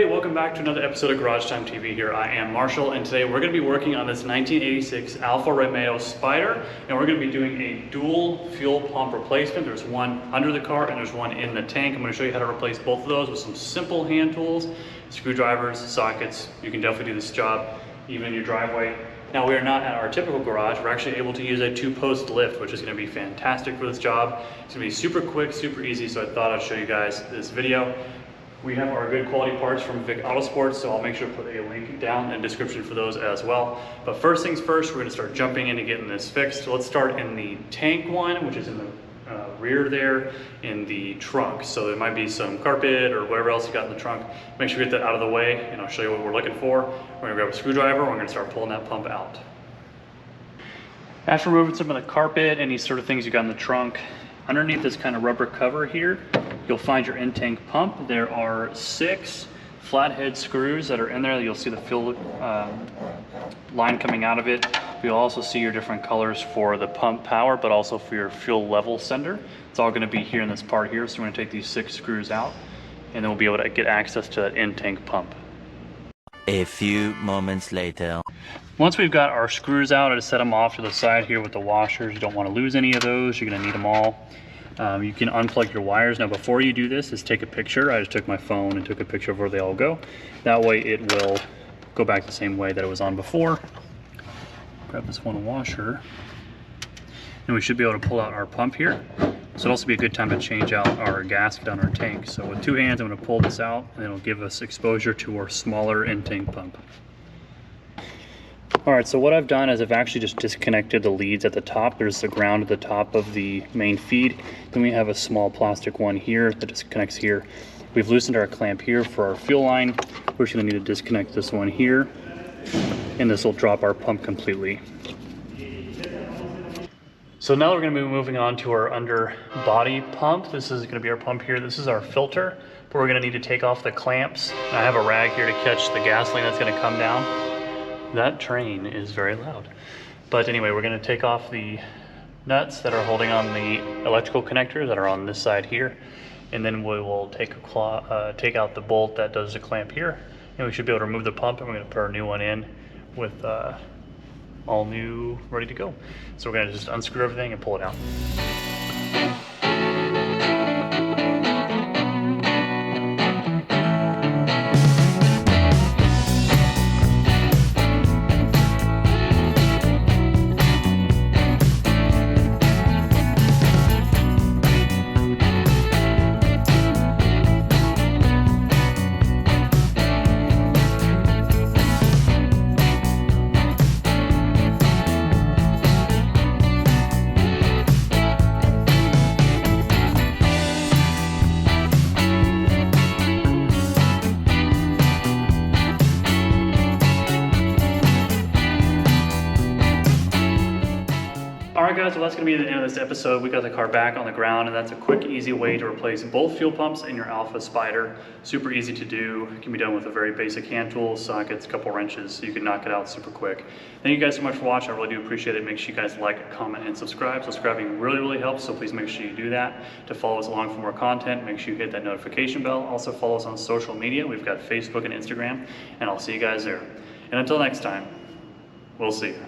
everybody, welcome back to another episode of Garage Time TV here. I am Marshall, and today we're going to be working on this 1986 Alfa Romeo Spider, and we're going to be doing a dual fuel pump replacement. There's one under the car and there's one in the tank. I'm going to show you how to replace both of those with some simple hand tools, screwdrivers, sockets. You can definitely do this job even in your driveway. Now, we are not at our typical garage. We're actually able to use a 2-post lift, which is going to be fantastic for this job. It's going to be super quick, super easy, so I thought I'd show you guys this video. We have our good quality parts from VICK Autosports, so I'll make sure to put a link down in the description for those as well. But first things first, we're going to start jumping into getting this fixed. So let's start in the tank one, which is in the rear there in the trunk. So there might be some carpet or whatever else you got in the trunk. Make sure you get that out of the way, and I'll show you what we're looking for. We're going to grab a screwdriver. We're going to start pulling that pump out. After removing some of the carpet, any sort of things you got in the trunk, underneath this kind of rubber cover here, you'll find your in-tank pump. There are 6 flathead screws that are in there. You'll see the fuel line coming out of it. You'll also see your different colors for the pump power, but also for your fuel level sender. It's all going to be here in this part here. So we're going to take these 6 screws out, and then we'll be able to get access to that in-tank pump. A few moments later. Once we've got our screws out, I just set them off to the side here with the washers. You don't want to lose any of those. You're going to need them all. You can unplug your wires. Now, before you do this, is take a picture. I just took my phone and took a picture of where they all go. That way it will go back the same way that it was on before. Grab this one washer, and we should be able to pull out our pump here. So it'll also be a good time to change out our gasket on our tank. So with 2 hands, I'm going to pull this out, and it'll give us exposure to our smaller in-tank pump. Alright, so what I've done is I've actually just disconnected the leads at the top. There's the ground at the top of the main feed. Then we have a small plastic one here that disconnects here. We've loosened our clamp here for our fuel line. We're just going to need to disconnect this one here, and this will drop our pump completely. So now we're going to be moving on to our underbody pump. This is going to be our pump here. This is our filter, but we're going to need to take off the clamps. And I have a rag here to catch the gasoline that's going to come down. That train is very loud. But anyway, we're going to take off the nuts that are holding on the electrical connectors that are on this side here, and then we will take out the bolt that does the clamp here, and we should be able to remove the pump, and we're going to put our new one in with all new, ready to go. So we're going to just unscrew everything and pull it out. Alright guys, well that's going to be the end of this episode. We got the car back on the ground, and that's a quick, easy way to replace both fuel pumps in your Alfa Spider. Super easy to do. It can be done with a very basic hand tool, sockets, a couple wrenches, so you can knock it out super quick. Thank you guys so much for watching. I really do appreciate it. Make sure you guys like, comment, and subscribe. Subscribing really helps, so please make sure you do that. To follow us along for more content, make sure you hit that notification bell. Also follow us on social media. We've got Facebook and Instagram, and I'll see you guys there. And until next time, we'll see you.